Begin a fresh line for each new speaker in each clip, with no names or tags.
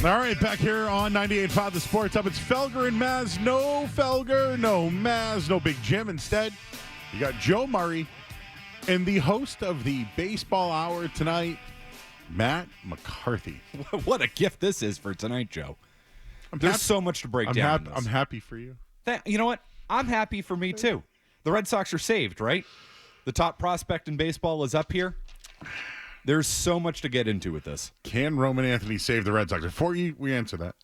All right, back here on 98.5 The Sports Hub. It's Felger and Maz. No Felger, no Maz, no Big Jim. Instead, you got Joe Murray and the host of the Baseball Hour tonight, Matt McCarthy.
What a gift this is for tonight, Joe. There's so much to break down.
I'm happy for you.
You know what? I'm happy for me, too. The Red Sox are saved, right? The top prospect in baseball is up here. There's so much to get into with this.
Can Roman Anthony save the Red Sox? Before we answer that,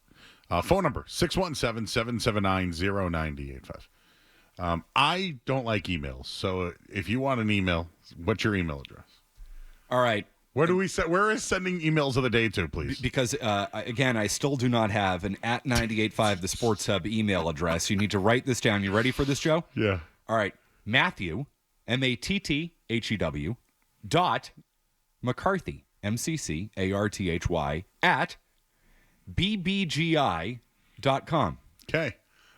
phone number, 617-779-0985. I don't like emails, so if you want an email, what's your email address?
All right.
Where is sending emails of the day to, please?
Because, again, I still do not have an at 98.5 The Sports Hub email address. You need to write this down. You ready for this, Joe?
Yeah.
All right. Matthew, MATTHEW, McCarthy, MCCARTHY, at bbgi.com.
Okay.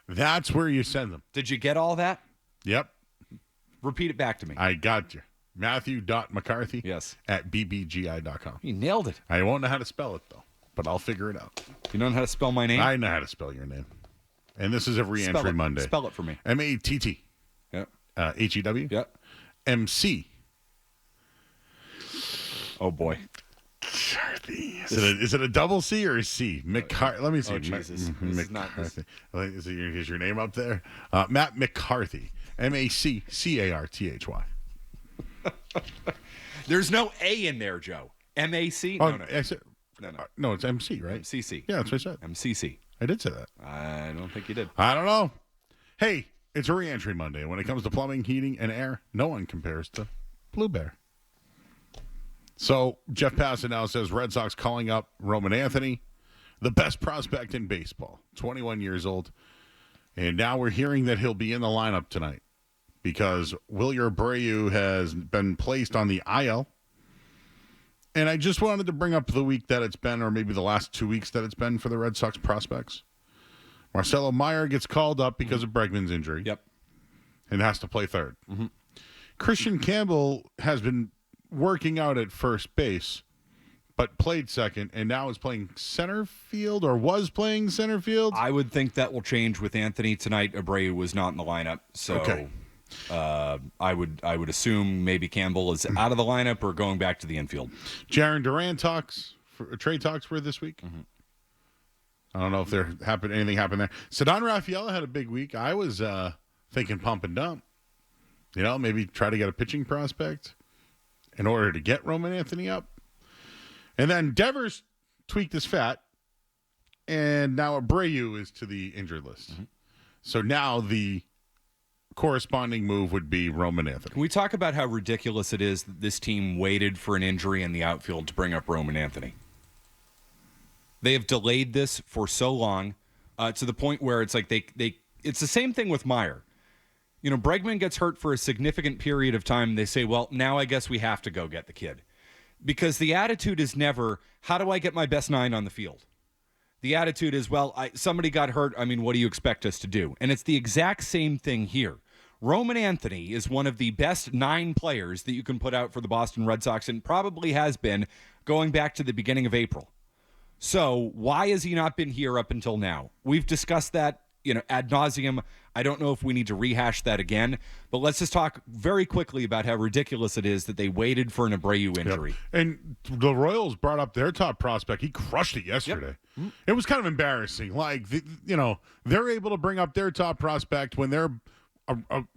That's where you send them.
Did you get all that?
Yep.
Repeat it back to me.
I got you. Matthew.McCarthy
yes.
at bbgi.com.
You nailed it.
I won't know how to spell it, though, but I'll figure it out.
You know how to spell my name?
I know how to spell your name. And this is a Reentry Monday.
Spell it for me.
MATT.
Yep.
HEW.
Yep.
MC.
Oh, boy.
Is it a double C or a C? McCarthy. Let me see.
Oh, Jesus.
McCarthy. Is your name up there? Matt McCarthy. MACCARTHY.
There's no A in there, Joe. MAC?
Oh,
No.
No, it's MC, right?
MCC.
Yeah, that's what I said.
MCC.
I did say that.
I don't think you did.
I don't know. Hey, it's a Reentry Monday. When it comes to plumbing, heating, and air, no one compares to Blue Bear. So Jeff Passan now says Red Sox calling up Roman Anthony, the best prospect in baseball, 21 years old. And now we're hearing that he'll be in the lineup tonight because Wilyer Abreu has been placed on the IL. And I just wanted to bring up the week that it's been, or maybe the last 2 weeks that it's been for the Red Sox prospects. Marcelo Meyer gets called up because of Bregman's injury.
Yep.
And has to play third.
Mm-hmm.
Christian Campbell has been working out at first base, but played second, and now is playing center field, or was playing center field.
I would think that will change with Anthony tonight. Abreu was not in the lineup, so
okay.
I would assume maybe Campbell is out of the lineup or going back to the infield.
Jarren Duran trade talks were this week.
Mm-hmm.
I don't know if anything happened there. Ceddanne Rafaela had a big week. I was thinking pump and dump. You know, maybe try to get a pitching prospect in order to get Roman Anthony up. And then Devers tweaked his fat, and now Abreu is to the injured list. Mm-hmm. So now the corresponding move would be Roman Anthony.
Can we talk about how ridiculous it is that this team waited for an injury in the outfield to bring up Roman Anthony? They have delayed this for so long to the point where it's like it's the same thing with Meyer. You know, Bregman gets hurt for a significant period of time. They say, well, now I guess we have to go get the kid. Because the attitude is never, how do I get my best nine on the field? The attitude is, well, somebody got hurt. I mean, what do you expect us to do? And it's the exact same thing here. Roman Anthony is one of the best 9 players that you can put out for the Boston Red Sox, and probably has been going back to the beginning of April. So why has he not been here up until now? We've discussed that, ad nauseum. I don't know if we need to rehash that again, but let's just talk very quickly about how ridiculous it is that they waited for an Abreu injury.
Yep. And the Royals brought up their top prospect. He crushed it yesterday. Yep. Mm-hmm. It was kind of embarrassing. Like, they're able to bring up their top prospect when they're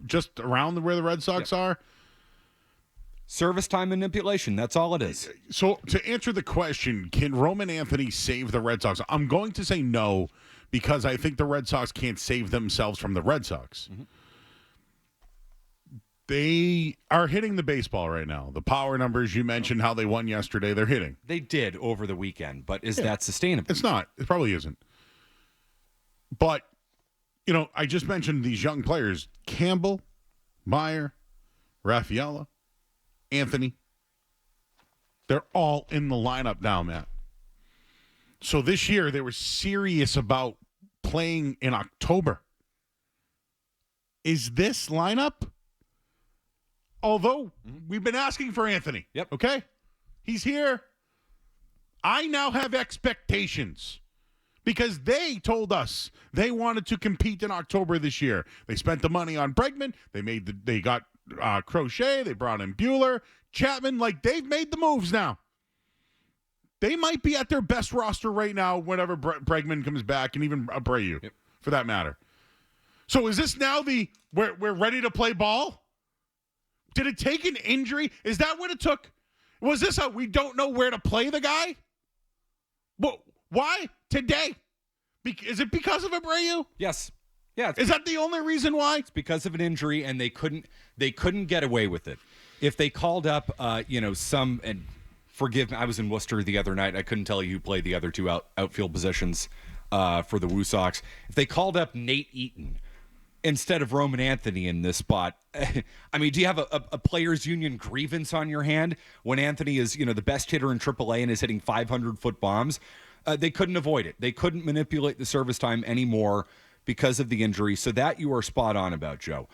just around where the Red Sox are.
Service time manipulation. That's all it is.
So to answer the question, can Roman Anthony save the Red Sox? I'm going to say no, because I think the Red Sox can't save themselves from the Red Sox. Mm-hmm. They are hitting the baseball right now. The power numbers, you mentioned how they won yesterday, they're hitting.
They did over the weekend, but is that sustainable?
It's not. It probably isn't. But, I just mentioned these young players, Campbell, Meyer, Rafaela, Anthony. They're all in the lineup now, Matt. So this year, they were serious about playing in October. Is this lineup? Although we've been asking for Anthony.
Yep.
Okay? He's here. I now have expectations because they told us they wanted to compete in October this year. They spent the money on Bregman. They got Crochet. They brought in Bueller, Chapman. Like, they've made the moves now. They might be at their best roster right now whenever Bregman comes back, and even Abreu, for that matter. So is this now we're ready to play ball? Did it take an injury? Is that what it took? Was this we don't know where to play the guy? But why today? Is it because of Abreu?
Yes. Yeah.
Is that the only reason why?
It's because of an injury, and they couldn't get away with it. If they called up, and forgive me, I was in Worcester the other night. I couldn't tell you who played the other two outfield positions for the Woo Sox. If they called up Nate Eaton instead of Roman Anthony in this spot, I mean, do you have a players' union grievance on your hand when Anthony is, the best hitter in AAA and is hitting 500-foot bombs? They couldn't avoid it. They couldn't manipulate the service time anymore because of the injury. So that you are spot on about, Joe.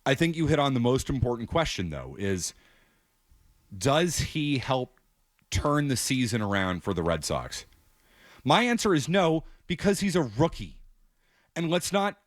I think you hit on the most important question, though, is does he help turn the season around for the Red Sox? My answer is no, because he's a rookie. And let's not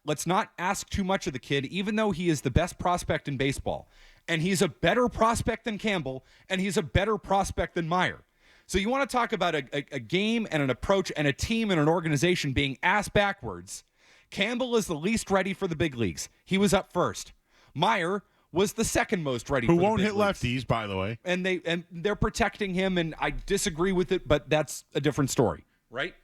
ask too much of the kid, even though he is the best prospect in baseball. And he's a better prospect than Campbell, and he's a better prospect than Meyer. So you want to talk about a game and an approach and a team and an organization being ass backwards. Campbell is the least ready for the big leagues. He was up first. Meyer was the second most ready for the big leagues.
Who won't hit lefties, by the way.
And they're protecting him, and I disagree with it, but that's a different story, right?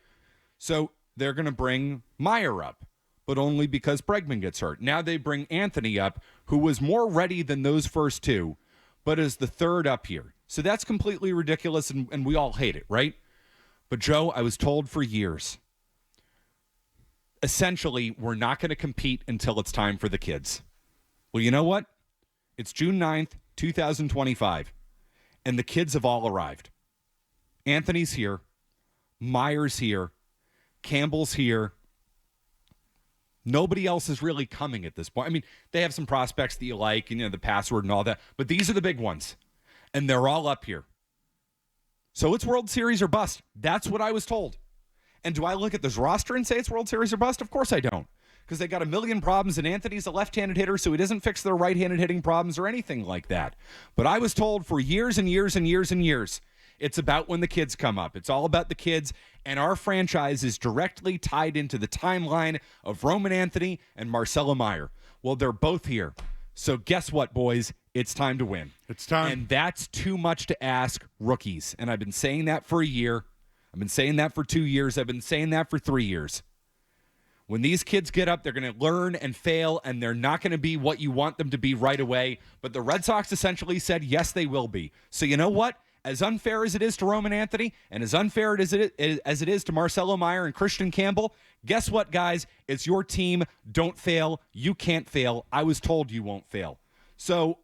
So they're going to bring Meyer up, but only because Bregman gets hurt. Now they bring Anthony up, who was more ready than those first two, but is the third up here. So that's completely ridiculous, and we all hate it, right? But, Joe, I was told for years, essentially, we're not going to compete until it's time for the kids. Well, you know what? It's June 9th, 2025, and the kids have all arrived. Anthony's here. Meyer's here. Campbell's here. Nobody else is really coming at this point. I mean, they have some prospects that you like, and the password and all that, but these are the big ones, and they're all up here. So it's World Series or bust. That's what I was told. And do I look at this roster and say it's World Series or bust? Of course I don't, because they got a million problems, and Anthony's a left-handed hitter, so he doesn't fix their right-handed hitting problems or anything like that. But I was told for years and years and years and years, it's about when the kids come up. It's all about the kids, and our franchise is directly tied into the timeline of Roman Anthony and Marcelo Meyer. Well, they're both here. So guess what, boys? It's time to win.
It's time.
And that's too much to ask rookies. And I've been saying that for a year. I've been saying that for 2 years. I've been saying that for 3 years. When these kids get up, they're going to learn and fail, and they're not going to be what you want them to be right away. But the Red Sox essentially said, yes, they will be. So you know what? As unfair as it is to Roman Anthony, and as unfair as it is to Marcelo Meyer and Christian Campbell, guess what, guys? It's your team. Don't fail. You can't fail. I was told you won't fail. So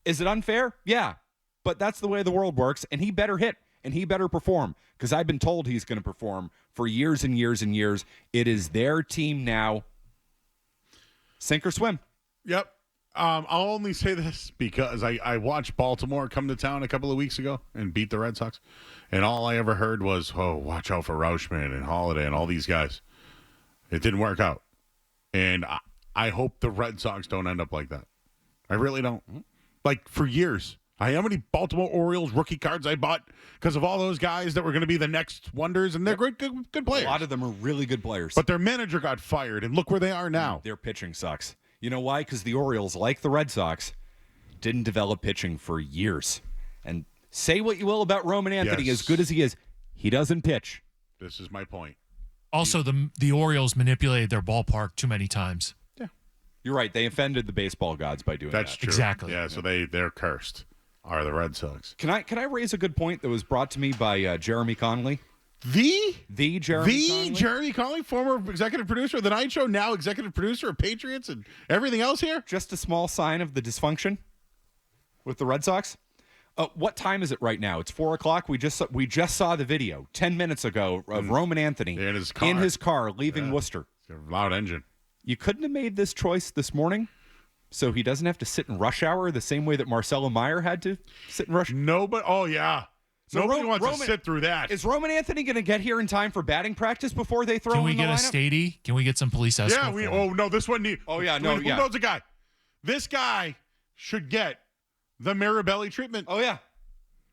is it unfair? Yeah. But that's the way the world works, and he better hit, and he better perform, because I've been told he's going to perform for years and years and years. It is their team now. Sink or swim.
Yep. I'll only say this because I watched Baltimore come to town a couple of weeks ago and beat the Red Sox, and all I ever heard was, oh, watch out for Rauschman and Holiday and all these guys. It didn't work out. And I hope the Red Sox don't end up like that. I really don't. Like, for years, how many Baltimore Orioles rookie cards I bought because of all those guys that were going to be the next wonders, and they're good players.
A lot of them are really good players.
But their manager got fired, and look where they are now.
Their pitching sucks. You know why? Because the Orioles, like the Red Sox, didn't develop pitching for years. And say what you will about Roman Anthony,
Yes.
as good as he is, he doesn't pitch.
This is my point.
Also, the Orioles manipulated their ballpark too many times.
Yeah.
You're right. They offended the baseball gods by doing
That's
that.
true.
Exactly.
Yeah, so they're cursed, are the Red Sox.
Can I raise a good point that was brought to me by Jeremy Conley?
The
Jeremy
Jeremy Conley, former executive producer of The Night Show, now executive producer of Patriots and everything else here?
Just a small sign of the dysfunction with the Red Sox. What time is it right now? It's 4 o'clock. We just saw the video 10 minutes ago of Roman Anthony
in his car
leaving Worcester.
It's a loud engine.
You couldn't have made this choice this morning, so he doesn't have to sit in rush hour the same way that Marcelo Meyer had to sit in rush.
No, but oh yeah.
So
Nobody wants to sit through that.
Is Roman Anthony going to get here in time for batting practice before they throw
Can
him
we
in the
get a
lineup?
Stady? Can we get some police escort?
Yeah, this one need.
Oh, yeah,
Who knows a guy? This guy should get the Mirabelli treatment.
Oh, yeah.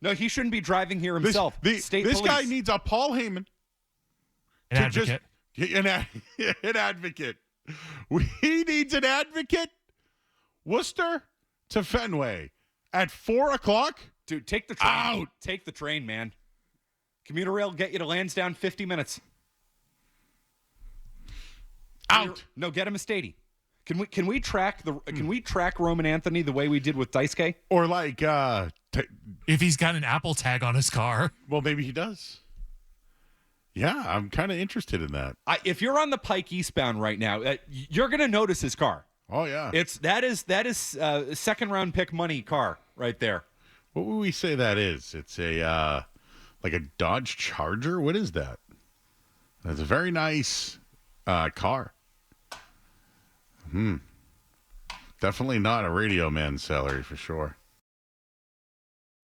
No, he shouldn't be driving here himself.
This guy needs a Paul Heyman.
An advocate.
An advocate. He needs an advocate. Worcester to Fenway at 4:00.
Dude, take the train.
Out.
Take the train, man. Commuter rail will get you to Lansdowne 50 minutes.
Out.
No, get him a Stady. Can we track Roman Anthony the way we did with Daisuke?
Or like
If he's got an Apple tag on his car.
well, maybe he does. Yeah, I'm kind of interested in that.
If you're on the Pike eastbound right now, you're going to notice his car.
Oh yeah.
That is second round pick money car right there.
What would we say that is? It's a like a Dodge Charger. What is that? That's a very nice car. Definitely not a Radio Man salary for sure.